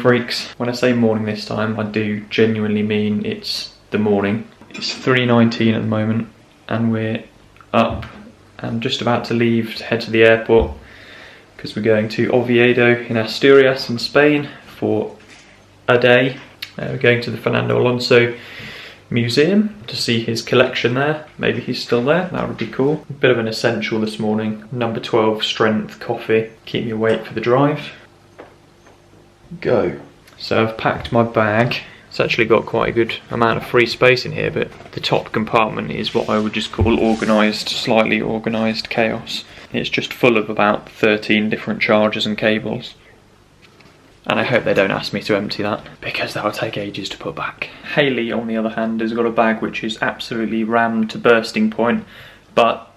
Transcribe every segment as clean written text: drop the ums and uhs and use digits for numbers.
freaks. When I say morning this time, I do genuinely mean it's the morning. It's 3:19 at the moment and we're up and just about to leave to head to the airport because we're going to Oviedo in Asturias in Spain for a day. We're going to the Fernando Alonso museum to see his collection there. Maybe he's still there, that would be cool. A bit of an essential this morning, number 12 strength coffee, keep me awake for the drive. Go. So I've packed my bag. It's actually got quite a good amount of free space in here, but the top compartment is what I would just call organised, slightly organised chaos. It's just full of about 13 different chargers and cables. And I hope they don't ask me to empty that, because that will take ages to put back. Hayley, on the other hand, has got a bag which is absolutely rammed to bursting point, but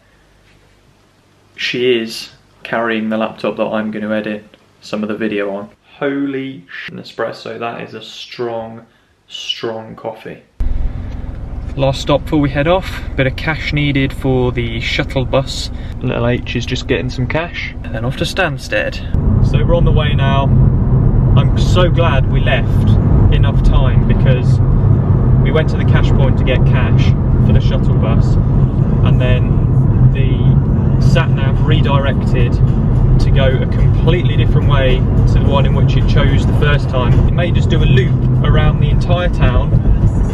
she is carrying the laptop that I'm going to edit some of the video on. Holy sh**, an espresso, that is a strong, strong coffee. Last stop before we head off, bit of cash needed for the shuttle bus. Little H is just getting some cash, and then off to Stansted. So we're on the way now. I'm so glad we left enough time because we went to the cash point to get cash for the shuttle bus and then the sat-nav redirected to go a completely different way to the one in which it chose the first time. It made us do a loop around the entire town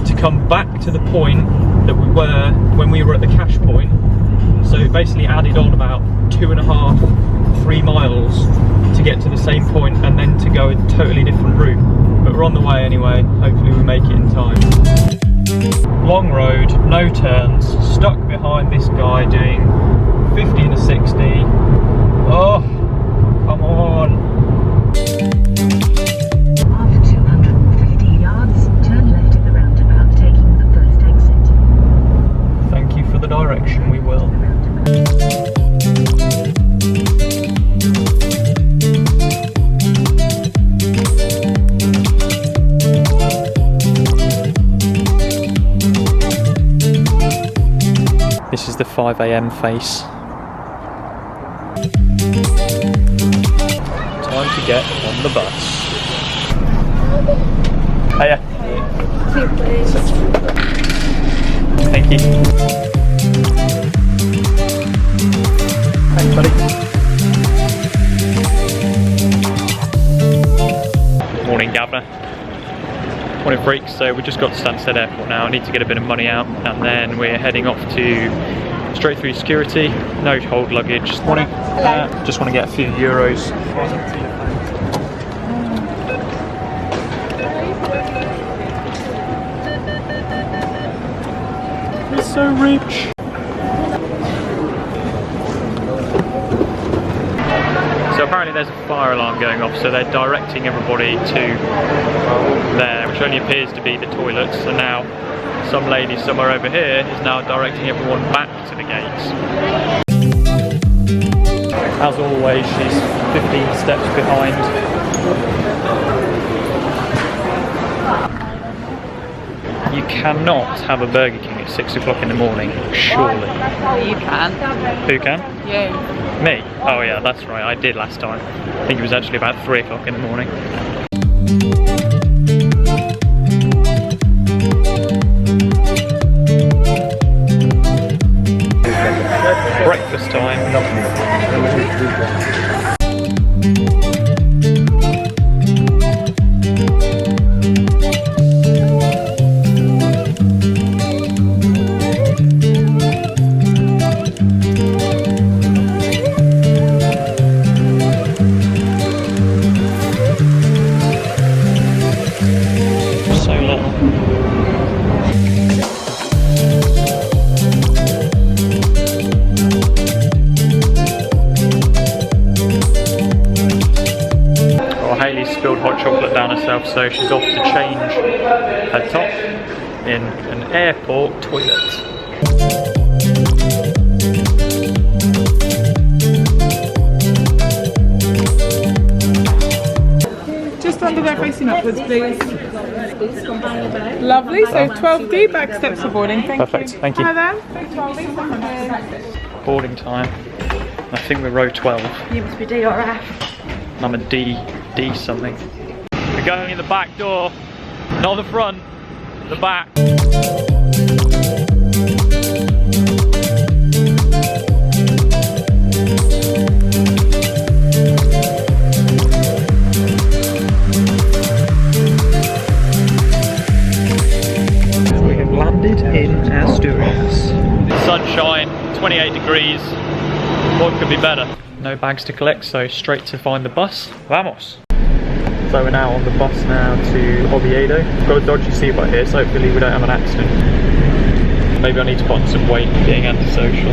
to come back to the point that we were when we were at the cash point. So it basically added on about 2.5–3 miles to get to the same point and then to go a totally different route. But we're on the way anyway, hopefully we make it in time. Long road, no turns, stuck behind this guy doing 50 and a 60. Oh, come on. After 250 yards, turn left at the roundabout, taking the first exit. Thank you for the direction, we will. This is the 5 AM face. Time to get on the bus. Hiya. Two, please. Thank you. Thanks, buddy. Morning, Governor. Morning, freaks. So we just got to Stansted Airport now. I need to get a bit of money out, and then we're heading off to straight through security. No hold luggage. Morning. Just want to get a few euros. We're so rich. So apparently there's a fire alarm going off, so they're directing everybody to there, which only appears to be the toilets. And now some lady somewhere over here is now directing everyone back to the gates. As always, she's 15 steps behind. You cannot have a Burger King at 6 o'clock in the morning, surely. You can. Who can? You. Me? Oh yeah, that's right, I did last time. I think it was actually about 3 o'clock in the morning. Breakfast time. Spilled hot chocolate down herself, so she's off to change her top in an airport toilet. Just under there facing upwards, please. Lovely, so 12D, back steps for boarding. Perfect, thank you. Hi there. Boarding time. I think we're row 12. You must be D or F. I'm a D something. We We're going in the back door, not the front, the back. We have landed in Asturias. Sunshine, 28 degrees. What could be better? No bags to collect, so straight to find the bus. Vamos! So we're now on the bus now to Oviedo. I've got a dodgy seatbelt here, so hopefully we don't have an accident. Maybe I need to put on some weight, being antisocial.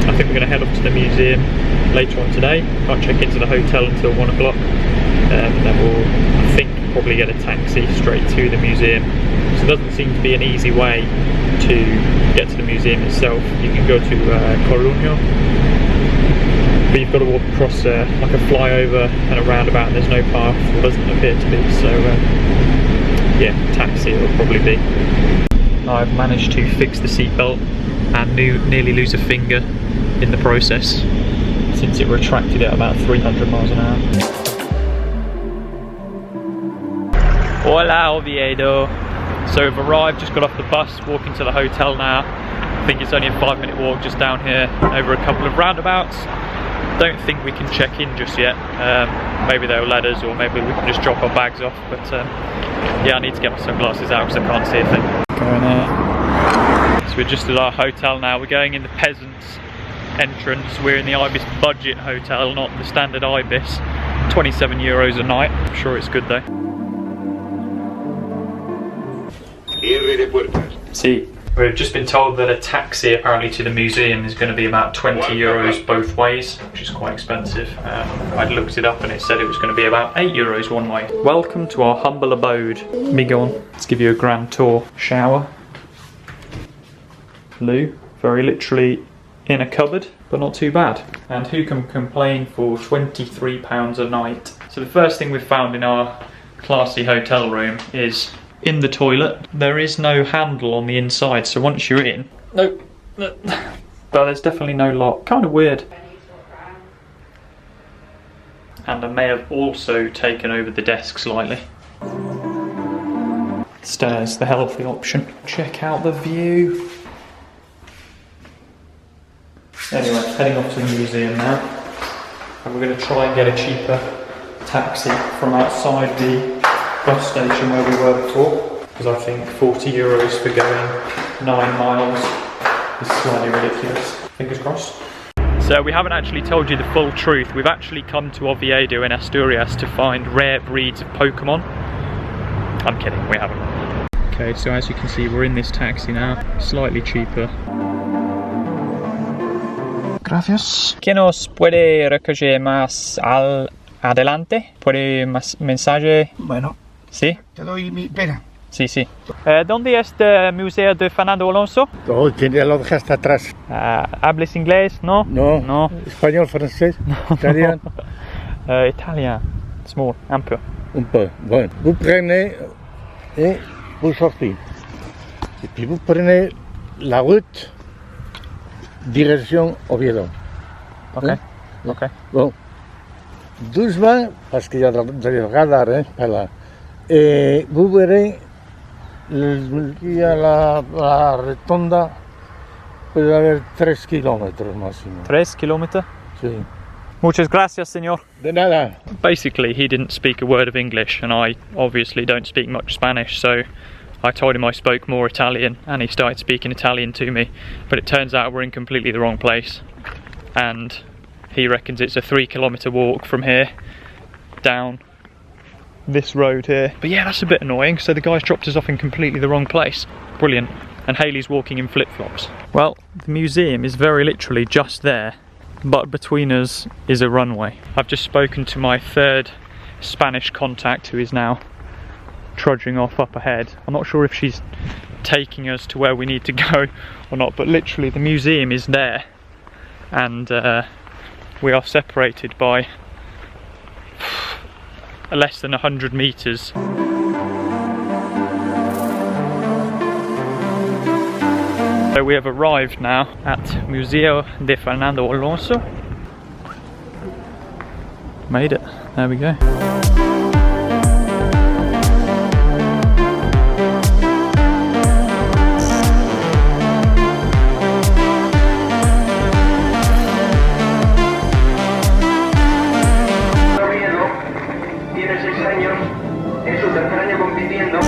I think we're going to head off to the museum later on today. Can't check into the hotel until 1 o'clock. Then we'll, I think, probably get a taxi straight to the museum. So it doesn't seem to be an easy way to get to the museum itself. You can go to Coruña, but you've got to walk across like a flyover and a roundabout, and there's no path, or doesn't appear to be, so yeah, taxi it will probably be. I've managed to fix the seatbelt and nearly lose a finger in the process, since it retracted at about 300 miles an hour. Hola Oviedo! So we've arrived, just got off the bus, walking to the hotel now. I think it's only a 5-minute walk just down here, over a couple of roundabouts. Don't think we can check in just yet. Maybe they'll let us, or maybe we can just drop our bags off. But yeah, I need to get my sunglasses out because I can't see a thing. Going there. So we're just at our hotel now. We're going in the peasants entrance. We're in the Ibis budget hotel, not the standard Ibis. 27 euros a night. I'm sure it's good though. See, we've just been told that a taxi apparently to the museum is going to be about 20 euros both ways, which is quite expensive. I'd looked it up and it said it was going to be about 8 euros one way. Welcome to our humble abode. Migon, let's give you a grand tour. Shower. Loo, very literally in a cupboard, but not too bad. And who can complain for £23 a night? So the first thing we've found in our classy hotel room is in the toilet. There is no handle on the inside, so once you're in, nope. But there's definitely no lock. Kind of weird. And I may have also taken over the desk slightly. Stairs, the healthy option. Check out the view. Anyway, heading off to the museum now. And we're going to try and get a cheaper taxi from outside the bus station where we were before, because I think 40 euros for going 9 miles is slightly ridiculous. Fingers crossed. So we haven't actually told you the full truth. We've actually come to Oviedo in Asturias to find rare breeds of Pokemon. I'm kidding, we haven't. Okay, so as you can see, we're in this taxi now, slightly cheaper. Gracias. ¿Quién nos puede recoger más adelante? ¿Puede más mensaje? Bueno. Sí. Te doy mi pena. Sí, sí. ¿Dónde es el museo de Fernando Alonso? Oh, lo dejaste atrás. ¿Hablas inglés? No. No. No. Español, francés, italien. Italien. Small, un peu. Un peu. Bon. Vous prenez et vous sortez. Et puis vous prenez la route direction Oviedo. Ok. Ok. Bon. Doucement, parce qu'il y a des radars, hein, par là. Et vous verrez, il y a la rotonda, peut haber 3 kilómetros máximo. 3 kilómetros? Sí. Muchas gracias, señor. De nada. Basically, he didn't speak a word of English, and I obviously don't speak much Spanish, so I told him I spoke more Italian, and he started speaking Italian to me. But it turns out we're in completely the wrong place, and he reckons it's a 3 kilometre walk from here down this road here. But yeah, that's a bit annoying. So the guy's dropped us off in completely the wrong place. Brilliant. And Hayley's walking in flip-flops. Well, the museum is very literally just there, but between us is a runway. I've just spoken to my third Spanish contact, who is now trudging off up ahead. I'm not sure if she's taking us to where we need to go or not, but literally the museum is there, and we are separated by less than 100 meters. So we have arrived now at Museo de Fernando Alonso. Made it. There we go. Tiene 6 años, es su tercer año compitiendo.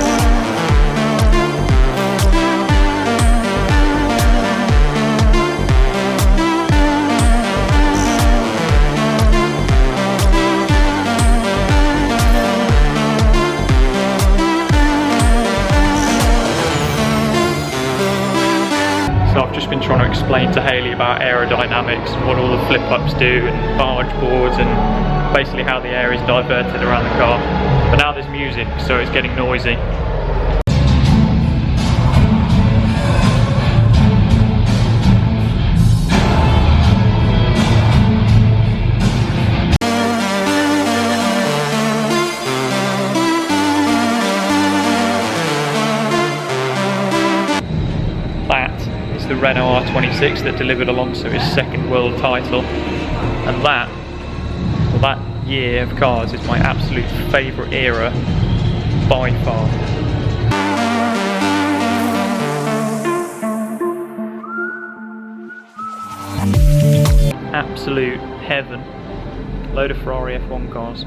So I've just been trying to explain to Hayley about aerodynamics and what all the flip-ups do and barge boards and basically how the air is diverted around the car. But now there's music, so it's getting noisy. The Renault R26 that delivered Alonso his second world title, and that year of cars is my absolute favourite era by far. Absolute heaven. Load of Ferrari F1 cars.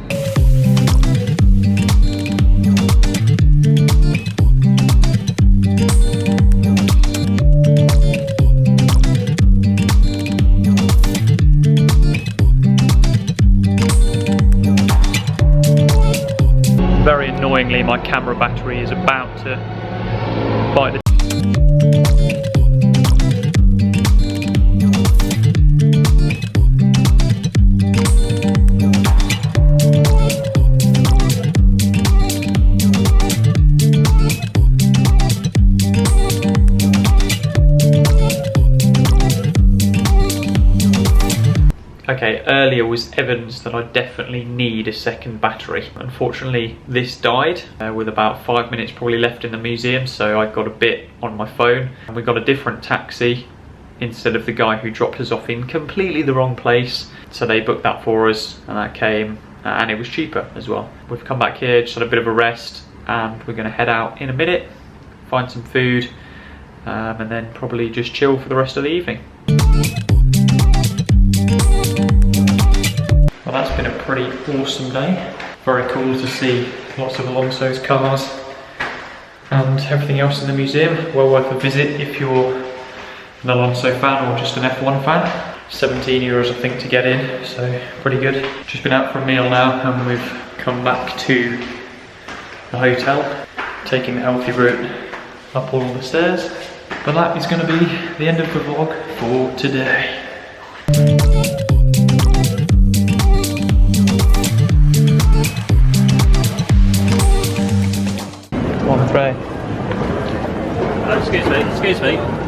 Very annoyingly, my camera battery is about to bite the... Okay, earlier was evidence that I definitely need a second battery. Unfortunately, this died with about 5 minutes probably left in the museum, so I got a bit on my phone. And we got a different taxi instead of the guy who dropped us off in completely the wrong place. So they booked that for us, and that came, and it was cheaper as well. We've come back here, just had a bit of a rest, and we're gonna head out in a minute, find some food, and then probably just chill for the rest of the evening. Well, that's been a pretty awesome day. Very cool to see lots of Alonso's cars and everything else in the museum. Well worth a visit if you're an Alonso fan or just an F1 fan. 17 euros I think to get in, so pretty good. Just been out for a meal now and we've come back to the hotel, taking the healthy route up all the stairs. But that is going to be the end of the vlog for today. One tray. Excuse me.